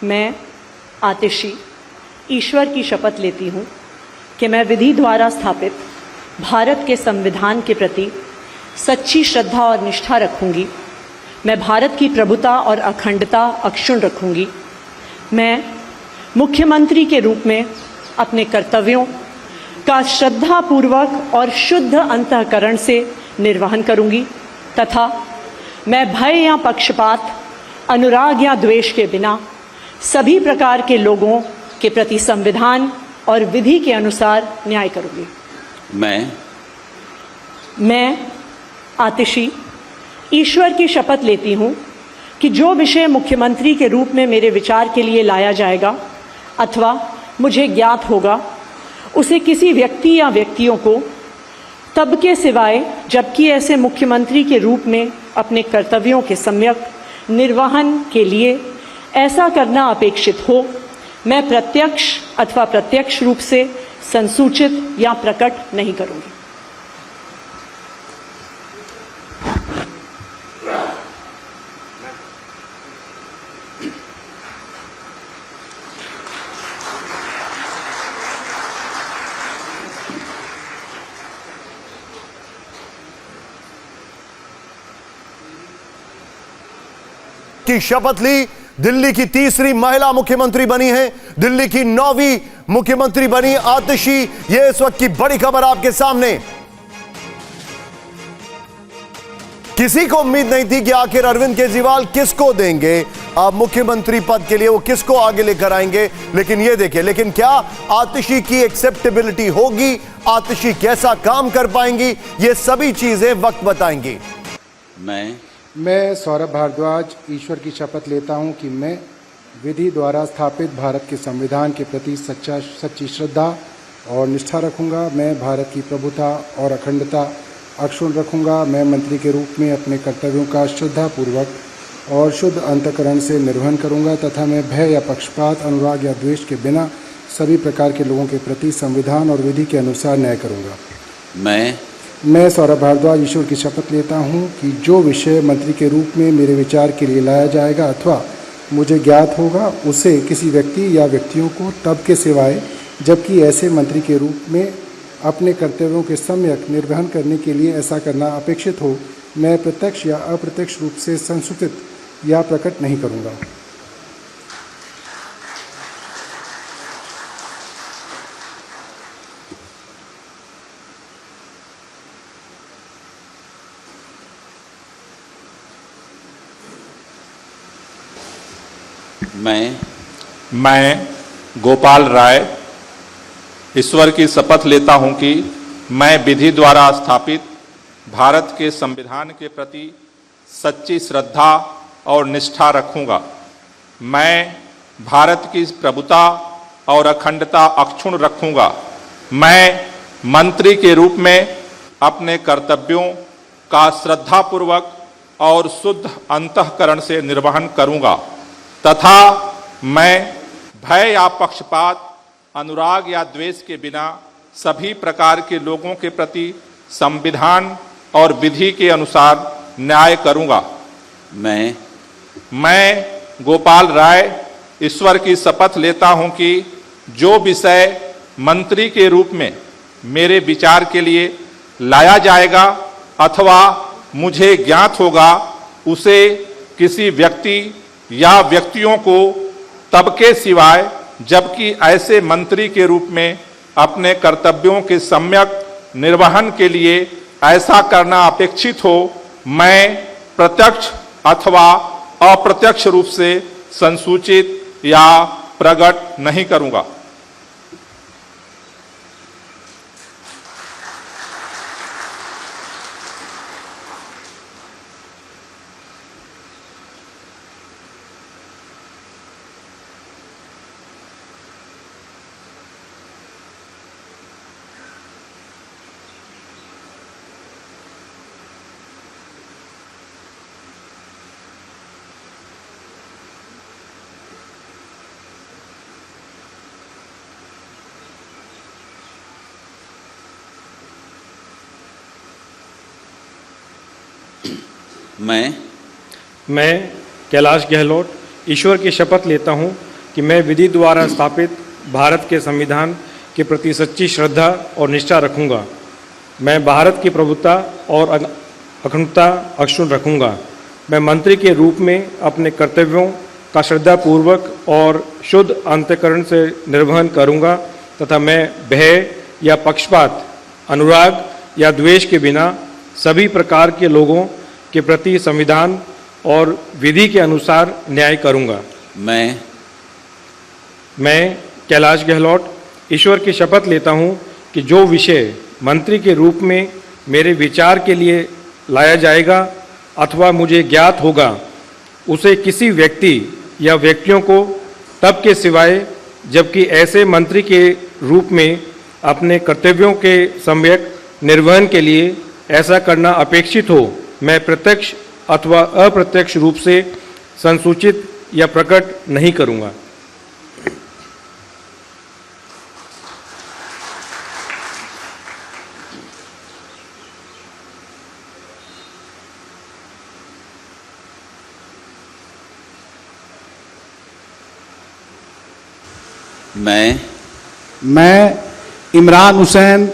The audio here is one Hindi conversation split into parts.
मैं आतिशी ईश्वर की शपथ लेती हूँ कि मैं विधि द्वारा स्थापित भारत के संविधान के प्रति सच्ची श्रद्धा और निष्ठा रखूँगी। मैं भारत की प्रभुता और अखंडता अक्षुण्ण रखूँगी। मैं मुख्यमंत्री के रूप में अपने कर्तव्यों का श्रद्धापूर्वक और शुद्ध अंतःकरण से निर्वहन करूँगी तथा मैं भय या पक्षपात, अनुराग या द्वेष के बिना सभी प्रकार के लोगों के प्रति संविधान और विधि के अनुसार न्याय करूँगी। मैं आतिशी ईश्वर की शपथ लेती हूँ कि जो विषय मुख्यमंत्री के रूप में मेरे विचार के लिए लाया जाएगा अथवा मुझे ज्ञात होगा, उसे किसी व्यक्ति या व्यक्तियों को तब के सिवाय जबकि ऐसे मुख्यमंत्री के रूप में अपने कर्तव्यों के सम्यक निर्वहन के लिए ऐसा करना अपेक्षित हो, मैं प्रत्यक्ष अथवा प्रत्यक्ष रूप से संसूचित या प्रकट नहीं करूँगी। की शपथ ली, दिल्ली की तीसरी महिला मुख्यमंत्री बनी है, दिल्ली की 9वीं मुख्यमंत्री बनी आतिशी। ये इस वक्त की बड़ी खबर आपके सामने। किसी को उम्मीद नहीं थी कि आखिर अरविंद केजरीवाल किसको देंगे अब मुख्यमंत्री पद के लिए, वो किसको आगे लेकर आएंगे। लेकिन ये देखिए, लेकिन क्या आतिशी की एक्सेप्टेबिलिटी होगी, आतिशी कैसा काम कर पाएंगी, ये सभी चीजें वक्त बताएंगी। मैं सौरभ भारद्वाज ईश्वर की शपथ लेता हूं कि मैं विधि द्वारा स्थापित भारत के संविधान के प्रति सच्ची श्रद्धा और निष्ठा रखूंगा। मैं भारत की प्रभुता और अखंडता अक्षुण्ण रखूंगा। मैं मंत्री के रूप में अपने कर्तव्यों का श्रद्धापूर्वक और शुद्ध अंतःकरण से निर्वहन करूंगा तथा मैं भय या पक्षपात, अनुराग या द्वेष के बिना सभी प्रकार के लोगों के प्रति संविधान और विधि के अनुसार न्याय करूंगा। मैं सौरभ भारद्वाज ईश्वर की शपथ लेता हूं कि जो विषय मंत्री के रूप में मेरे विचार के लिए लाया जाएगा अथवा मुझे ज्ञात होगा, उसे किसी व्यक्ति या व्यक्तियों को तब के सिवाय जबकि ऐसे मंत्री के रूप में अपने कर्तव्यों के सम्यक निर्वहन करने के लिए ऐसा करना अपेक्षित हो, मैं प्रत्यक्ष या अप्रत्यक्ष रूप से संसूचित या प्रकट नहीं करूँगा। मैं गोपाल राय ईश्वर की शपथ लेता हूं कि मैं विधि द्वारा स्थापित भारत के संविधान के प्रति सच्ची श्रद्धा और निष्ठा रखूंगा। मैं भारत की प्रभुता और अखंडता अक्षुण्ण रखूंगा। मैं मंत्री के रूप में अपने कर्तव्यों का श्रद्धापूर्वक और शुद्ध अंतःकरण से निर्वहन करूंगा तथा मैं भय या पक्षपात, अनुराग या द्वेष के बिना सभी प्रकार के लोगों के प्रति संविधान और विधि के अनुसार न्याय करूंगा। मैं गोपाल राय ईश्वर की शपथ लेता हूं कि जो विषय मंत्री के रूप में मेरे विचार के लिए लाया जाएगा अथवा मुझे ज्ञात होगा, उसे किसी व्यक्ति या व्यक्तियों को तब के सिवाय जबकि ऐसे मंत्री के रूप में अपने कर्तव्यों के सम्यक निर्वहन के लिए ऐसा करना अपेक्षित हो, मैं प्रत्यक्ष अथवा अप्रत्यक्ष रूप से संसूचित या प्रकट नहीं करूंगा। मैं कैलाश गहलोत ईश्वर की शपथ लेता हूं कि मैं विधि द्वारा स्थापित भारत के संविधान के प्रति सच्ची श्रद्धा और निष्ठा रखूंगा। मैं भारत की प्रभुता और अखंडता अक्षुण्ण रखूंगा। मैं मंत्री के रूप में अपने कर्तव्यों का श्रद्धापूर्वक और शुद्ध अंतःकरण से निर्वहन करूंगा तथा मैं भय या पक्षपात, अनुराग या द्वेष के बिना सभी प्रकार के लोगों के प्रति संविधान और विधि के अनुसार न्याय करूंगा। मैं कैलाश गहलोत ईश्वर की शपथ लेता हूं कि जो विषय मंत्री के रूप में मेरे विचार के लिए लाया जाएगा अथवा मुझे ज्ञात होगा, उसे किसी व्यक्ति या व्यक्तियों को तब के सिवाय जबकि ऐसे मंत्री के रूप में अपने कर्तव्यों के सम्यक निर्वहन के लिए ऐसा करना अपेक्षित हो, मैं प्रत्यक्ष अथवा अप्रत्यक्ष रूप से संसूचित या प्रकट नहीं करूंगा। मैं इमरान हुसैन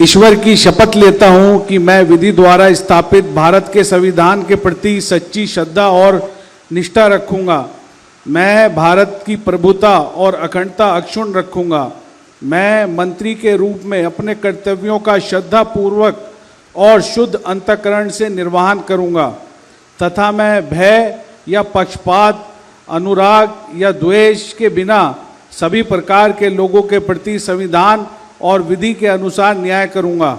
ईश्वर की शपथ लेता हूं कि मैं विधि द्वारा स्थापित भारत के संविधान के प्रति सच्ची श्रद्धा और निष्ठा रखूंगा। मैं भारत की प्रभुता और अखंडता अक्षुण्ण रखूंगा। मैं मंत्री के रूप में अपने कर्तव्यों का श्रद्धापूर्वक और शुद्ध अंतःकरण से निर्वहन करूंगा तथा मैं भय या पक्षपात, अनुराग या द्वेष के बिना सभी प्रकार के लोगों के प्रति संविधान और विधि के अनुसार न्याय करूंगा।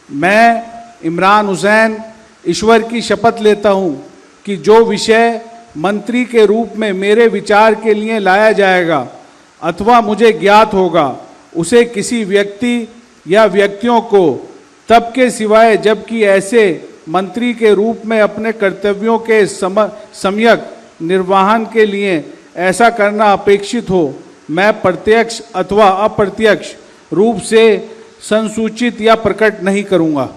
मैं इमरान हुसैन ईश्वर की शपथ लेता हूं कि जो विषय मंत्री के रूप में मेरे विचार के लिए लाया जाएगा अथवा मुझे ज्ञात होगा, उसे किसी व्यक्ति या व्यक्तियों को तब के सिवाय जबकि ऐसे मंत्री के रूप में अपने कर्तव्यों के सम्यक निर्वहन के लिए ऐसा करना अपेक्षित हो, मैं प्रत्यक्ष अथवा अप्रत्यक्ष रूप से संसूचित या प्रकट नहीं करूंगा।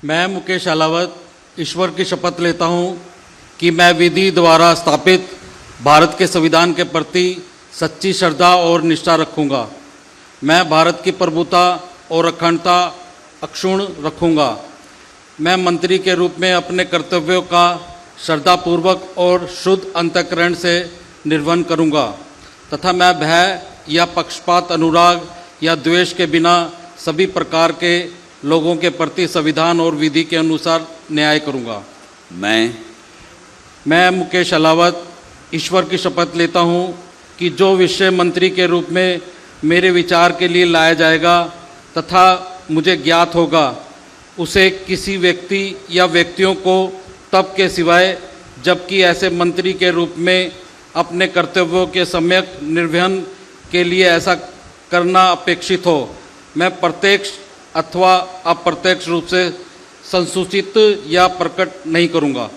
मैं मुकेश अलावत ईश्वर की शपथ लेता हूं कि मैं विधि द्वारा स्थापित भारत के संविधान के प्रति सच्ची श्रद्धा और निष्ठा रखूंगा। मैं भारत की प्रभुता और अखंडता अक्षुण्ण रखूंगा। मैं मंत्री के रूप में अपने कर्तव्यों का श्रद्धापूर्वक और शुद्ध अंतःकरण से निर्वहन करूंगा तथा मैं भय या पक्षपात, अनुराग या द्वेष के बिना सभी प्रकार के लोगों के प्रति संविधान और विधि के अनुसार न्याय करूंगा। मैं मुकेश अलावत ईश्वर की शपथ लेता हूं कि जो विषय मंत्री के रूप में मेरे विचार के लिए लाया जाएगा तथा मुझे ज्ञात होगा, उसे किसी व्यक्ति या व्यक्तियों को तब के सिवाय जबकि ऐसे मंत्री के रूप में अपने कर्तव्यों के सम्यक निर्वहन के लिए ऐसा करना अपेक्षित हो, मैं प्रत्यक्ष अथवा अप्रत्यक्ष रूप से संसूचित या प्रकट नहीं करूंगा।